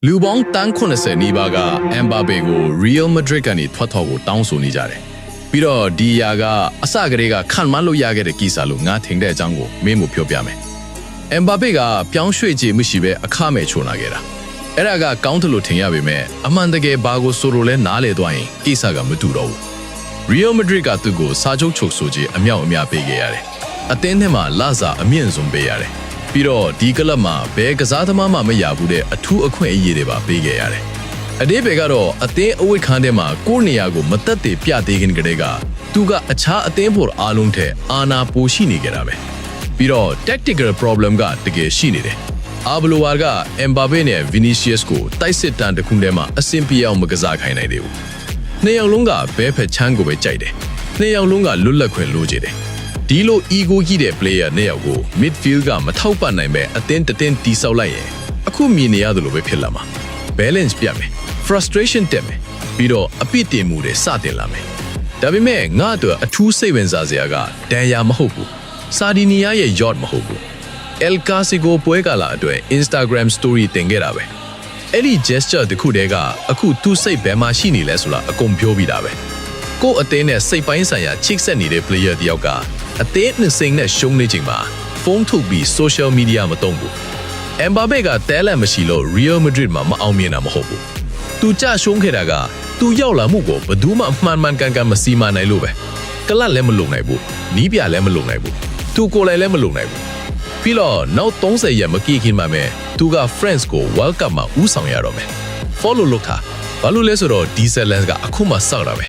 လူပေါင်းတန်း80နီးပါးကအမ်ဘာပေကို Real Madrid ကနေထွက်ထော်ကိုတောင်းဆိုနေကြတယ်။ပြီးတော့ဒီယာကအစကတည်းကခံမလို့ရခဲ့တဲ့ကိစ္စလို့ငါထင်တဲ့အကြောင်းကိုမင်းကိုပြောပြမယ်။အမ်ဘာပေကပြောင်းရွှေ့ခြင်းမရှိဘဲအခမဲ့ချုံလာခဲ့တာ။အဲ့ဒါကကောင်းတယ်လို့ထင်ရပေမဲ့အမှန်တကယ်ဘာကိုဆိုလိုလဲနားလေသွားရင်ကိစ္စကမတူတော့ဘူး။ Real Madrid ကသူ့ကိုစာချုပ်ချုပ်ဆိုခြင်းအမြောက်အများပေးခဲ့ရတယ်။အသင်းထဲမှာလစာအမြင့်ဆုံးပေးရတယ်။ပြီးတော့ဒီကလပ်မှာဘယ်ကစားသမားမှမရဘူးတဲ့အထူးအခွင့်အရေးတွေပါပေးခဲ့ရတယ်။အသေးပဲကတော့အသင်းအဝိတ်ခန်းထဲမှာကိုယ့်နေရာကိုမတက်တည်ပြသေးခင်ကတည်းကသူကအခြားအသင်းဖို့အားလုံးထက်အာဏာပိုရှိနေကြတာပဲ။ပြီးတော့ tactical problem ကတကယ်ရှိနေတယ်။အာဘလိုဝါကအမ်ဘာပေနဲ့ Vinicius ကိုတိုက်စစ်တန်တစ်ခုထဲမှာအဆင်ပြေအောင်မကစားခိုင်းနိုင်သေးဘူး။နှစ်ယောက်လုံးကဘဲဖက်ချမ်းကိုပဲကြိုက်တယ်။နှစ်ယောက်လုံးကလွတ်လပ်ခွင့်လိုချင်တယ်။ဒီလို ego ကြီးတဲ့ player နဲ့ယောက်ကို midfield ကမထောက်ပံ့နိုင်ပဲအသင်းတီဆောက်လိုက်ရင်အခုမြင်နေရတယ်လို့ပဲဖြစ်လာမှာ balance ပြတ်မယ် frustration တက်မယ်ပြီးတော့အပြစ်တင်မှုတွေစတင်လာမယ်ဒါပေမဲ့ငါတို့အထူးစိတ်ဝင်စားစရာကဒန်ယာမဟုတ်ဘူးစာဒီနီယာရဲ့ yacht မဟုတ်ဘူး El Clasico ပွဲကလာအတွက် Instagram story တင်ခဲ့တာပဲအဲ့ဒီ gesture တခုတည်းကအခုသူ့စိတ်ဘယ်မှာရှိနေလဲဆိုတာအကုန်ပြောပြီးတာပဲကို့အသင်းနဲ့စိတ်ပိုင်းဆိုင်ရာချိတ်ဆက်နေတဲ့ player တယောက်ကအသင်းနှစ်စိမ်နဲ့ရှုံးနေချိန်မှာဖုန်းထုတ်ပြီး social media မသုံးဘူး။အမ်ဘာပေကတဲလန်မရှိလို့ Real Madrid မှာမအောင်မြင်တာမဟုတ်ဘူး။သူကြရှုံးခဲ့တာကသူရောက်လာမှုကိုဘယ်သူမှအမှန်မှန်ကန်ကန်မစီမနိုင်လို့ပဲ။ကလပ်လည်းမလုံနိုင်ဘူး။နီးပြလည်းမလုံနိုင်ဘူး။သူကိုယ်လည်းမလုံနိုင်ဘူး။ပြီးတော့နောက်30ရက်မကြည့်ခင်မှာပဲသူက France ကို World Cup မှာဦးဆောင်ရတော့မယ်။ follow လုပ်တာဘာလို့လဲဆိုတော့ဒီဇယ်လန်ကအခုမှစောက်တာပဲ